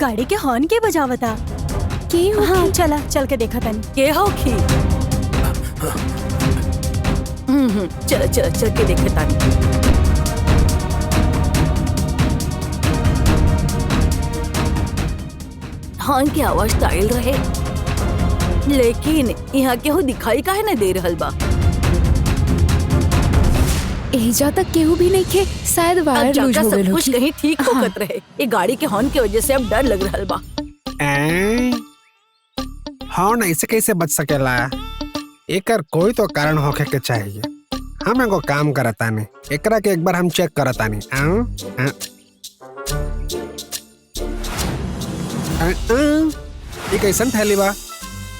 गाड़ी के हॉर्न के बजावता के हो? हाँ चला चल के देखा तनी के होखी। चल चल चल के देखे तानी। हॉर्न की आवाज ताइल रहे, लेकिन यहाँ केहू दिखाई काहे न दे रहल बा। एजा तक केहू भी नहीं खे, शायद वायर लूज हो गइल कुछ होगी। कहीं ठीक होकत रहे। ये गाड़ी के हॉर्न की वजह से अब डर लग रहल बा। हॉर्न ऐसे कैसे बच सकेला? एकर कोई तो कारण होखे के चाहिए। हम एगो काम करतानी, एकरा के एक बार हम चेक करतानी। ये कैसन थैली बा?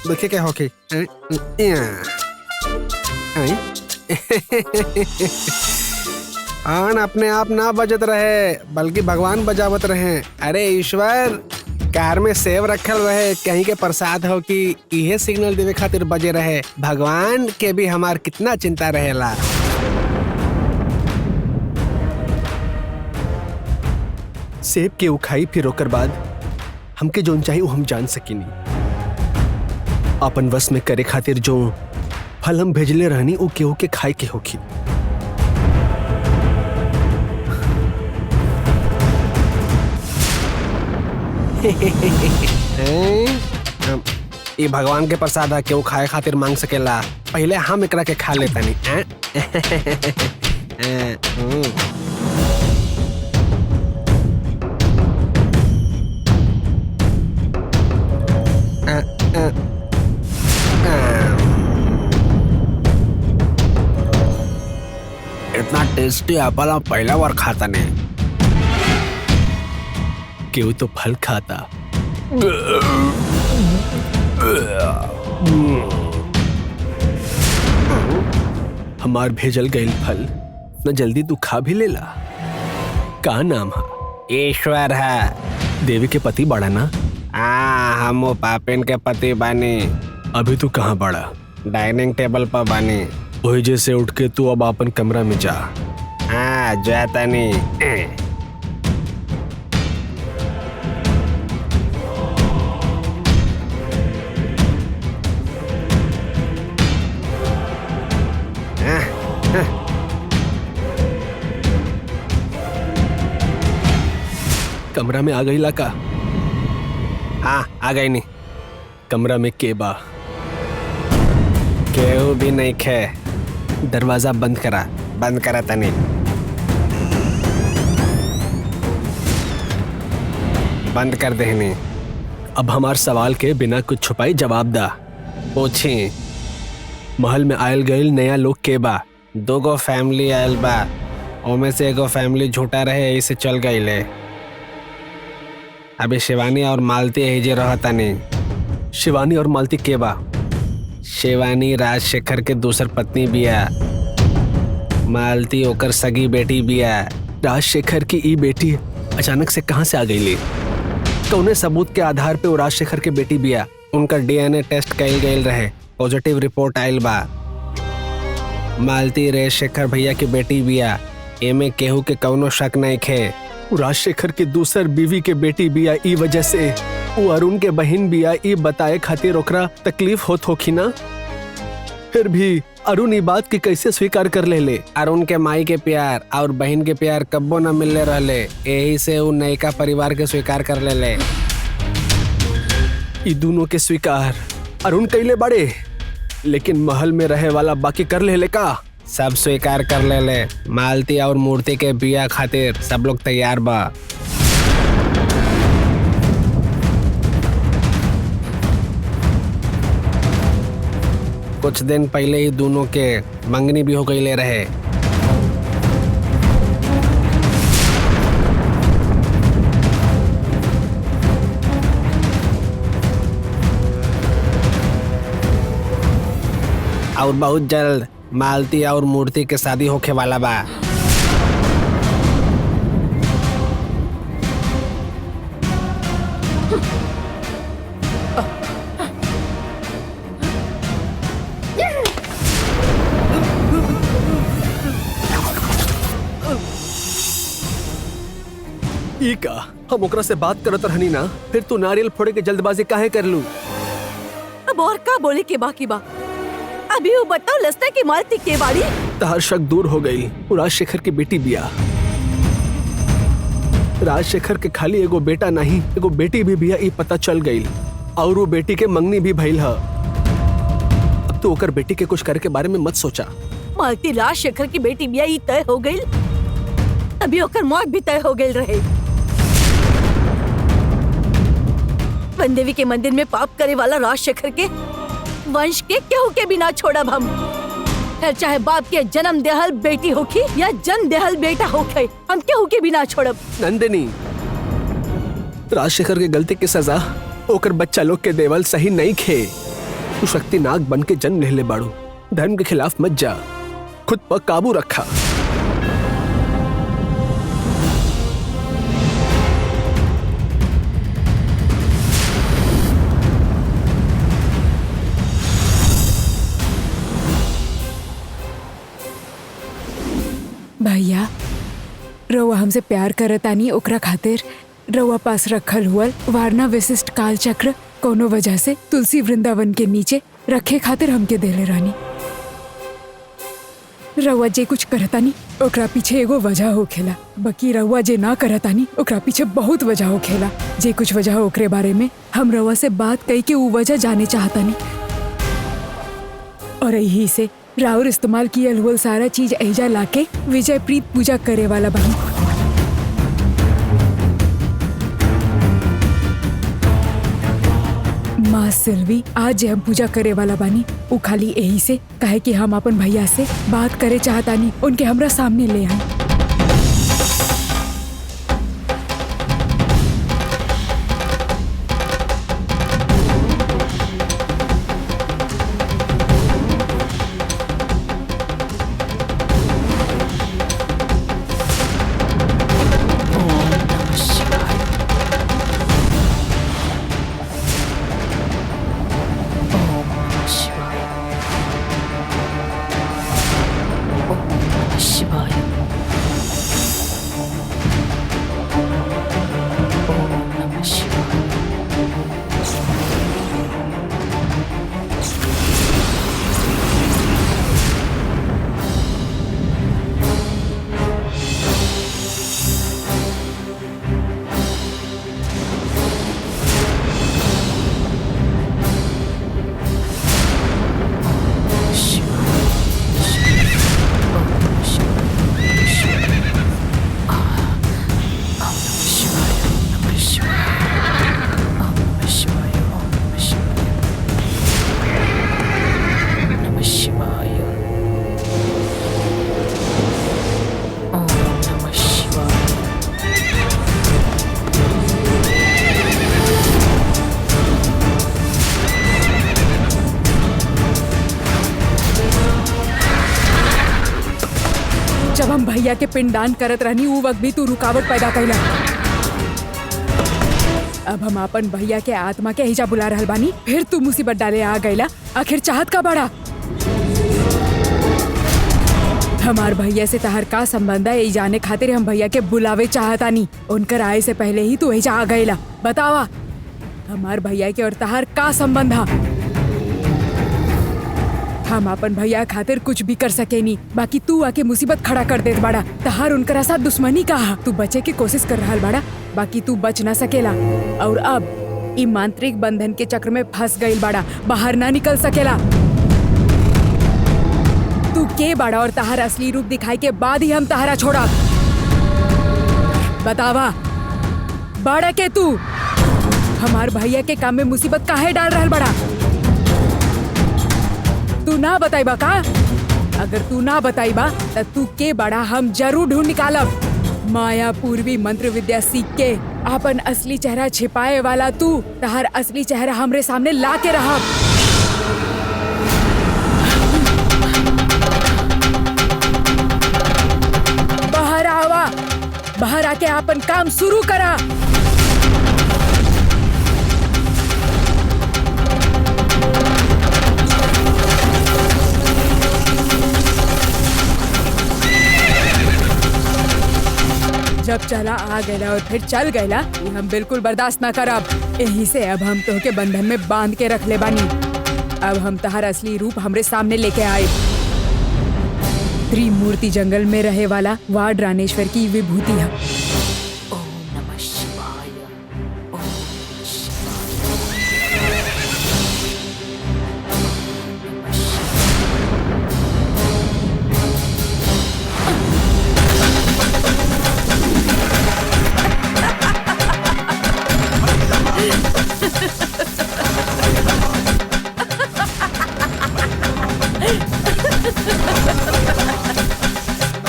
देखे के होखे। हॉर्न अपने आप ना बजत रहे, बल्कि भगवान बजावत रहे। अरे ईश्वर, कार में सेव रखल रहे, कहीं के प्रसाद हो कि इहे सिग्नल देवे खातिर बजे रहे। भगवान के भी हमार कितना चिंता रहेला। सेब के उखाई फिर ओकर बाद हमके जोन चाहिए वो हम जान सकिनी। अपन वश में करे खातिर जो फल हम भेजले रहनी वो केहू के खाए के होखी। ये भगवान के प्रसाद है, केहू खाए खातिर मांग सकेला। पहले हम एकरा के खा लेतानी। इतना टेस्टी एप्पल हम पहला बार खाता नहीं। केहू तो फल खाता। हमार भेजल गईल फल न जल्दी तू खा भी लेला। का नाम है? ईश्वर है। देवी के पति बड़ा ना? हम वो पापिन के पति बानी। अभी तू कहाँ बड़ा? डाइनिंग टेबल पर बानी। वही जैसे उठ के तू अब अपन कमरा में जा। जाता नहीं। कमरा में आ गई ला का? आ गई नहीं। कमरा में के बा? केहू भी नहीं खे। दरवाजा बंद करा तनी। बंद कर देनी। अब हमार सवाल के बिना कुछ छुपाई जवाब दा। पूछी। महल में आयल गईल नया लोग के बा? 2 गो फैमिली आयल बा, ओमे से एगो फैमिली झूठा रहे, यही से चल गईले। अभी शिवानी और मालती एजे रहतानी। शिवानी और मालती के बा? शिवानी राजशेखर के दूसर पत्नी बिया। मालती ओकर सगी बेटी बिया। राजशेखर की ई बेटी अचानक से कहाँ से आ गई? कौने सबूत के आधार पे वो राजशेखर के बेटी बिया? उनका डीएनए टेस्ट कइल गइल रहे, पॉजिटिव रिपोर्ट आइल बा। मालती राजशेखर भैया की बेटी बिया, एमे केहू के कौनो शक नहीं खे। राजशेखर की दूसर बीवी के बेटी बिया, ई वजह से वो अरुण के बहन बिया, ई बताए खातिर ओकरा तकलीफ होत होखी ना? फिर भी अरुण ई बात की कैसे स्वीकार कर ले? अरुण के माई के प्यार और बहन के प्यार कब्बो न मिलने रहले, यही से वो नयका परिवार के स्वीकार कर ले। ई दोनों के स्वीकार अरुण कैले बड़े, लेकिन महल में रहे वाला बाकी कर ले का? सब स्वीकार कर ले। मालती और मूर्ति के बिया खातिर सब लोग तैयार बा। कुछ दिन पहले ही दोनों के मंगनी भी हो गई ले रहे। और बहुत जल्द मालती और मूर्ति के शादी होखे वाला बा। ई का हम ओकरा से बात करत रहनी ना, फिर तू नारियल फोड़े के जल्दबाजी काहे कर लू? अब और का बोले के बाकी बा? अभी वो बताओ लस्ता की मालती के बाड़ी। तहार शक दूर हो गई। वो राजशेखर की बेटी बिया। राजशेखर के खाली एगो बेटा नहीं, एगो बेटी भी बिया, ई पता चल गई। और वो बेटी के मंगनी भी भइल ह। अब तू ओकर बेटी के कुछ करे के बारे में मत सोचा। मालती राजशेखर की बेटी बिया ई तय हो गई। अभी ओकर मौत भी तय हो गई रहे। वनदेवी के मंदिर में पाप करे वाला राजशेखर के वंश के केहू के भी ना छोड़ब हम। फिर चाहे बाप के जन्म देहल बेटी होखी या जन्म देहल बेटा होखे, हम केहू के भी ना छोड़ब। नंदिनी, राजशेखर के गलती की सजा ओकर बच्चा लोग के देवल सही नहीं खे। तू शक्ति नाग बन के जन्म ले बाड़ू। धर्म के खिलाफ मत जा, खुद पर काबू रखा। भैया, रउआ हमसे प्यार करतानी, ओकरा खातिर रउआ पास रखल हुअल वारना विशिष्ट काल चक्र कोनो वजह से तुलसी वृंदावन के नीचे रखे खातिर हमके देले रानी। रउआ जे कुछ करतानी ओकरा पीछे एगो वजह होखेला, बाकी रउआ जे ना करतानी ओकरा पीछे बहुत वजह होखेला। जे कुछ वजह ओकरे बारे में हम रउआ से बात कई के ऊ वजह जाने चाहतानी। और यही से राउर इस्तेमाल कियल हुआ सारा चीज एजा लाके विजय प्रीत पूजा करे वाला बानी। माँ सिल्वी आज जे हम पूजा करे वाला बानी उ खाली यही से कहे कि हम अपन भैया से बात करे चाहतानी, उनके हमरा सामने ले आई। जब हम भैया के पिंडदान करत रहनी उ वक्त भी तू रुकावट पैदा कैला। अब हम अपन भैया के आत्मा के हिजा बुला रहल बानी, फिर तू मुसीबत डाले आ गईला। आखिर चाहत का बड़ा? हमार भैया से तहर का संबंध है, जाने खातिर हम भैया के बुलावे चाहतानी। उनकर आए से पहले ही तू हिजा आ गईला। बतावा हमार भैया के और तहर का संबंध है? हम अपन भैया खातिर कुछ भी कर सके नी, बाकी तू आके मुसीबत खड़ा कर देत बाड़ा। तहार उनकरा साथ दुश्मनी कहा। तू बचे की कोशिश कर रहा बाड़ा, बाकी तू बच ना सकेला। और अब ई मांत्रिक बंधन के चक्र में फंस गईल बाड़ा, बाहर ना निकल सकेला। तू के बाड़ा और तहार असली रूप दिखाई के बाद ही हम तहारा छोड़ा। बतावा बाड़ा के तू हमार भैया के काम में मुसीबत काहे डाल रहल बाड़ा? तू ना बताइबा का? अगर तू ना बताइबा त तू के बड़ा हम जरूर ढूंढ निकालब। माया पूर्वी मंत्र विद्या सीख के अपन असली चेहरा छिपाए वाला तू तहार असली चेहरा हमरे सामने ला के रहा। बाहर आवा, बाहर आके अपन काम शुरू करा। जब चला आ गया और फिर चल गया, ये हम बिल्कुल बर्दाश्त ना करब। यही से अब हम तोहके बंधन में बांध के रख ले बानी। अब हम तहार असली रूप हमरे सामने लेके आए। त्रिमूर्ति जंगल में रहे वाला वाड रानेश्वर की विभूति है।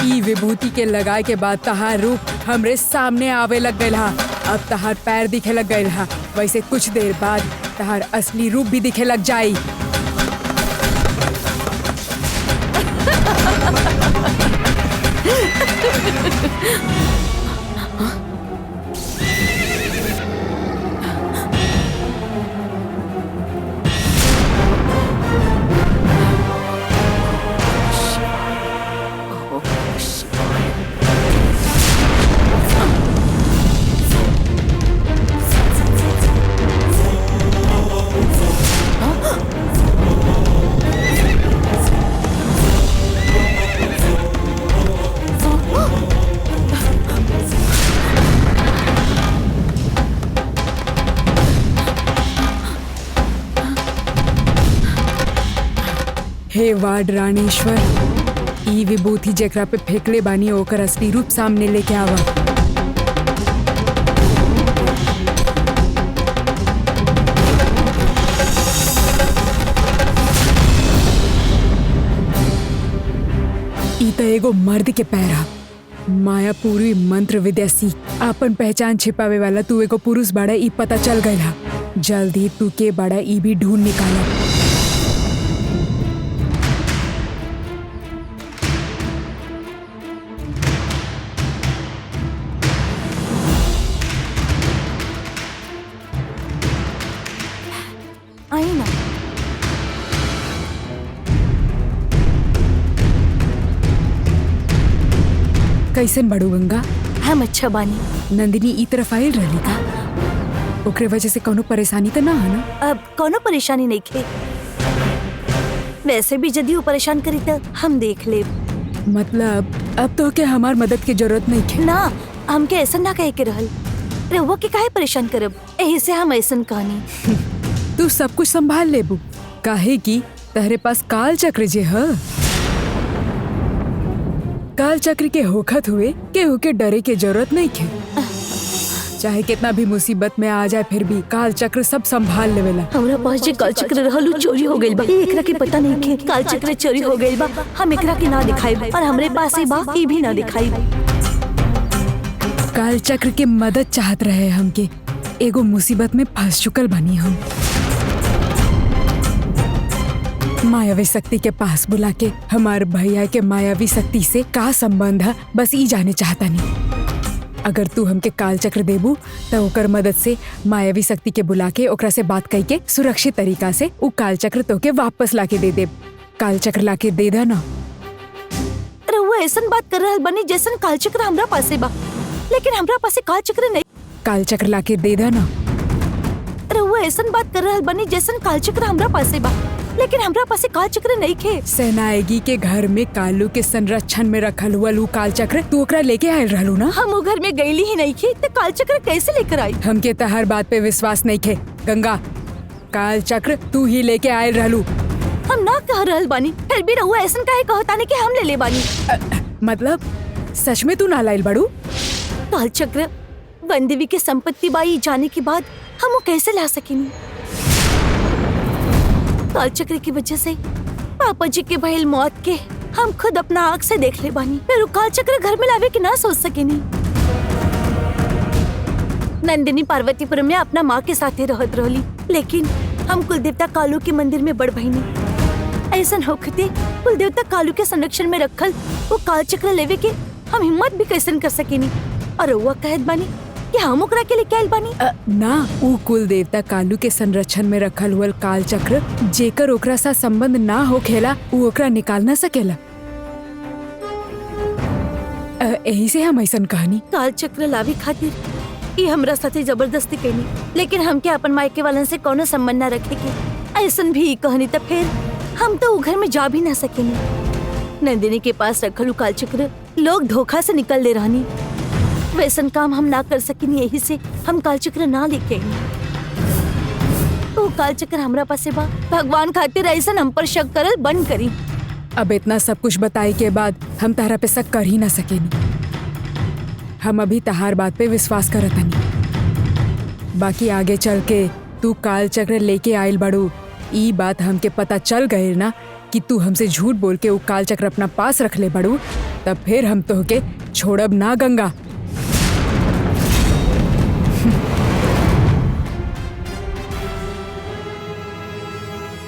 ई विभूति के लगाए के बाद तहार रूप हमरे सामने आवे लग गया। अब तहार पैर दिखे लग गया। वैसे कुछ देर बाद तहार असली रूप भी दिखे लग जाई। हे वाड रानेश्वर, ई विभूति जेकरा पे फेंकले बानी ओकर असली रूप सामने लेके आवा। ई त एगो मर्द के पैरा। माया पूर्वी मंत्र विद्या सीख आपन पहचान छिपावे वाला तू एगो पुरुष बाड़ा, ई पता चल गया। जल्द ही तू के बाड़ा ई भी ढूंढ निकाला। आई ना। कैसन बड़ू गंगा? हम अच्छा बानी। नंदिनी ई तरफ आयल रहली का? ओकरे वजह से कोनो परेशानी तो ना है ना? अब कोनो परेशानी नहीं खे। वैसे भी यदि वो परेशान करी तो हम देख ले। मतलब अब तो के हमार मदद की जरूरत नहीं है। ना, हमके ऐसा ना कहे के रहल। रहुआ के काहे परेशान करब? यही से हम ऐसन कहानी। तू सब कुछ संभाल लेबू, काहे कि तहरे पास काल चक्र जे है। काल चक्र के होखत हुए केहू के डरे के जरूरत नहीं है। चाहे कितना भी मुसीबत में आ जाए फिर भी काल चक्र सब संभाल लेवेला। हमरा पास जे काल चक्र रहल चोरी हो गइल बा। एकरा के पता नहीं के काल चक्र चोरी हो गइल बा। हम एकरा के ना दिखाई और हमरे पास ही बा, ई भी ना दिखाई। काल चक्र के मदद चाहत रहे हमके। एगो मुसीबत में फंस चुकल बनी हम। मायावी शक्ति के पास बुला के हमारे भैया के मायावी शक्ति से का संबंध है, बस ई जाने चाहता नहीं। अगर तू हमके काल चक्र देबू तो ओकर मदद से मायावी शक्ति के बुला के ओकरा से बात कई के सुरक्षित तरीका से उ काल चक्र तो के वापस लाके दे दे। काल चक्र लाके दे दा ना। रहुआ ऐसन बात कर रहल बनी जैसन काल चक्र हमरा पासे बा, लेकिन हमरा पासे काल चक्र नहीं। काल चक्र लाके दे दा ना। रहुआ ऐसन बात कर रहल बनी जैसन काल चक्र हमरा पासे बा, लेकिन हमरा पासे काल चक्र नहीं खे। सेनाएगी के घर में कालू के संरक्षण में रखल हुआ लू काल चक्र तू ओकरा लेके आयल रहलू ना। हम वो घर में गईली ही नहीं खे तो काल चक्र कैसे लेकर आई? हमके तो हर बात पे विश्वास नहीं खे गंगा। काल चक्र तू ही लेके आयल रहलू। हम ना कह रहल बानी, फिर भी रहुआ ऐसन काहे कहतानी कि हम ले ले बानी? मतलब सच में तू ना लाइल बड़ू? काल चक्र वनदेवी के संपत्ति बाई जाने के बाद हम वो कैसे ला सकेंगे? काल चक्र की वजह से पापा जी के भइल मौत के हम खुद अपना आँख से देख ले बानी। फिर काल चक्र घर में लावे के ना सोच सकेनी। नंदिनी पार्वतीपुरम में अपना माँ के साथ रहत रहली, लेकिन हम कुलदेवता कालू के मंदिर में बढ़ भईनी। ऐसा होखते कुलदेवता कालू के संरक्षण में रखल वो काल चक्र लेवे के हम हिम्मत भी कैसन कर सकेनी। और वो कहत बानी कि हम ओकरा के लेके आइल बानी। ना, ऊ कुल देवता कालू के संरक्षण में रखल हुआ काल चक्र जेकर ओकरा साथ संबंध ना होखेला ऊ ओकरा निकाल ना सकेला। यही से हम ऐसा कहानी। काल चक्र लावे खातिर ये हमरा साथे जबरदस्ती कैनी, लेकिन हमके अपन मायके वालन से कोनो संबंध न रखे के ऐसन भी कहनी, तो फिर हम तो उ घर में जा भी ना सकेनी। नंदिनी के पास रखल काल चक्र लोग धोखा से निकल ले रहनी, वैसन काम हम ना कर सकेनी, यही से हम काल चक्र ना लेके आईनी। तो काल चक्र हमरा पास बा, भगवान खातिर ऐसा हम पर शक करल बंद करी। अब इतना सब कुछ बताई के बाद हम तारा पे शक कर ही ना सकेनी। हम अभी तहार बात पे विश्वास करत हनी, बाकी आगे चल के तू काल चक्र लेके आइल बड़ू, ई बात हमके पता चल गए ना कि तू हमसे झूठ बोल के वो काल चक्र अपना पास रख ले बड़ू, तब फिर हम तोहके छोड़ब ना गंगा।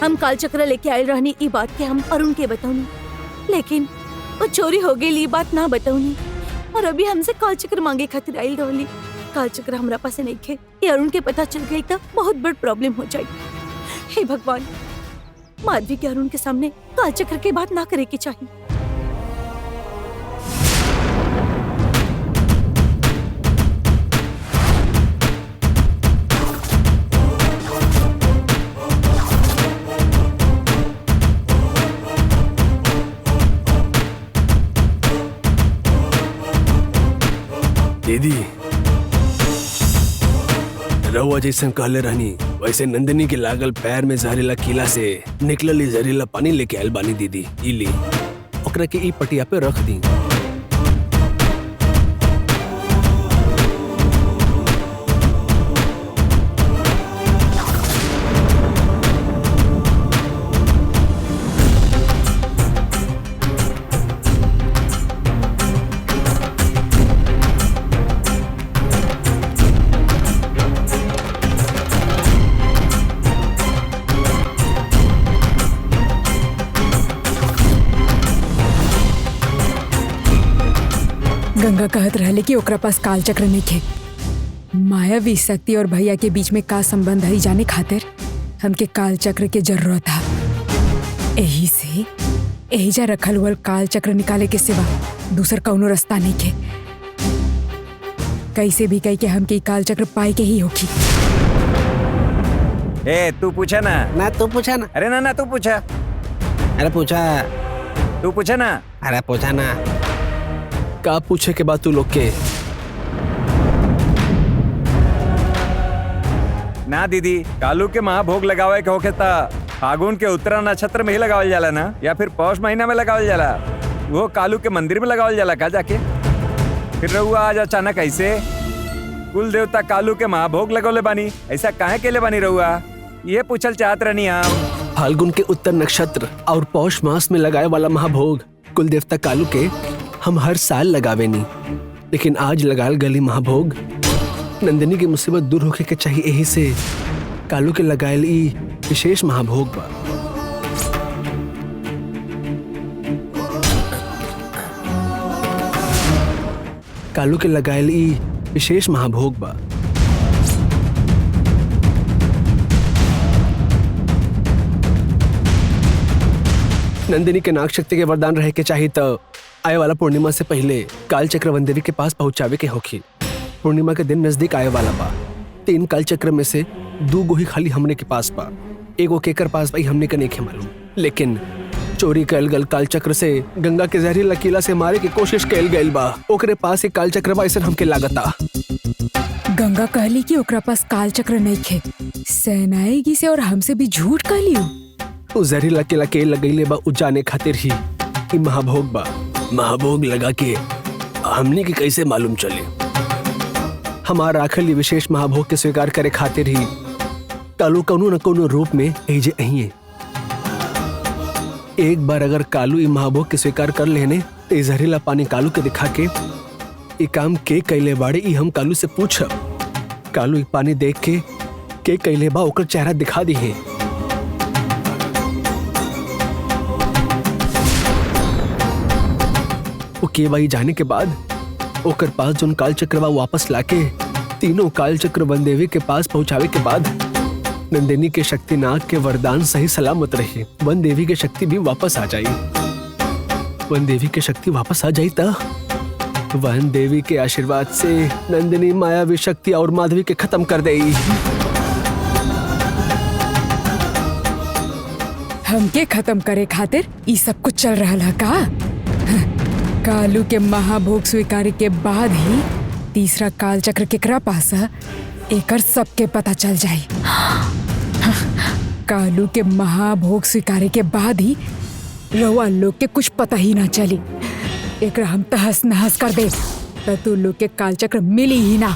हम काल चक्र लेके आयल रहनी, ई बात के हम अरुण के बताऊनी, लेकिन वो चोरी हो गई, ई बात ना बताऊनी। और अभी हमसे काल चक्र मांगे खातिर आयल रहली। काल चक्र हमरा पास नहीं खे, ये अरुण के पता चल गई तो बहुत बड़ प्रॉब्लम हो जाए। हे भगवान, माधवी के अरुण के सामने काल चक्र की बात ना करे के चाहिए। दीदी, रहुआ जैसे कहले रहनी वैसे नंदिनी के लागल पैर में जहरीला कीला से निकलल जहरीला पानी लेके आयल बानी दीदी। ई ली, ओकरा के ई पटिया पे रख दी। गंगा कहत रहले कि ओकरा पास काल चक्र नहीं खे। मायावी शक्ति और भैया के बीच में का संबंध है जाने खातिर हमके काल चक्र के जरूरत था। यही से एहिजा रखल हुआ काल चक्र निकाले के सिवा दूसर कौनो रास्ता नहीं खे। कैसे भी कह के हमके काल चक्र पाए के ही होगी। ए तू पूछा ना। तू पूछा ना। अरे ना तू पूछा। अरे पूछा। तू पूछा ना। अरे पूछा ना। का पूछे के बाद तू लोग के? ना दीदी, कालू के महाभोग लगावे के होके ता फागुन के उत्तरा नक्षत्र में ही लगावल जाला ना, या फिर पौष महीना में लगावल जाला? वो कालू के मंदिर में लगावल जाला का जाके? फिर रहुआ आज अचानक ऐसे? कुल देवता कालू के महाभोग लगौले बानी, ऐसा काहे केले बानी रहुआ? ये पूछल चाहत रहनी हम। फाल्गुन के उत्तर नक्षत्र और पौष मास में लगाए वाला महाभोग कुल देवता कालू के हम हर साल लगावे नी, लेकिन आज लगाल गली महाभोग नंदिनी की मुसीबत दूर होके के चाहिए, यही से कालू के लगायल ई विशेष महाभोग बा। कालू के लगायल ई विशेष महाभोग बा। नंदिनी के नाग शक्ति के वरदान रहे के चाहिए तो आए वाला पूर्णिमा से पहले काल चक्र वन देवी के पास पहुंचावे के होखी। पूर्णिमा के दिन नजदीक आए वाला बा। 3 काल चक्र में से 2 गो ही खाली हमने के पास बा, एगो केकर पास भाई हमने का नहीं मालूम, लेकिन चोरी कैल गल काल चक्र से गंगा के जहरीला कीला से मारे की कोशिश कैल गइल बा। ओकरे पास एक काल चक्र बा, ऐसा हमके लागता। गंगा कहली कि ओकरा पास काल चक्र नहीं खे, सेनाएगी से और हमसे भी झूठ कहली। उ जहरीला कीला के लगैले बा उजाने खातिर ही ई महाभोग बा। महाभोग लगा के हमने की कैसे मालूम चले? हमारा आखिरी विशेष महाभोग के स्वीकार करे खातिर ही कालू कौनो न कौनो रूप में एजे अहिए। एक बार अगर कालू ई महाभोग के स्वीकार कर लेने तो जहरीला पानी कालू के दिखा के ई काम के कैले बाड़े ई हम कालू से पूछब। कालू ई पानी देख के कैले बा ओकर चेहरा दिखा दी है। के भाई जाने के बाद ओकर पास जोन काल चक्रवा वापस लाके तीनों काल चक्र वन देवी के पास पहुंचावे के बाद नंदिनी के शक्ति नाग के वरदान सही सलामत रहे। वन देवी की शक्ति भी वापस आ जाई। वन देवी की शक्ति वापस आ जाई ता वन देवी के आशीर्वाद से नंदिनी मायावी शक्ति और माधवी के खत्म कर देई। हमके खत्म करे खातिर ई सब कुछ चल रहा है का? कालू के महाभोग स्वीकार के बाद ही तीसरा काल चक्र केकरा पास है एकर सबके पता चल जाई। कालू के महाभोग स्वीकार के बाद ही रउआ लोग के कुछ पता ही ना चली। एकरा हम तहस नहस कर दे त तू लोग के काल चक्र मिली ही ना।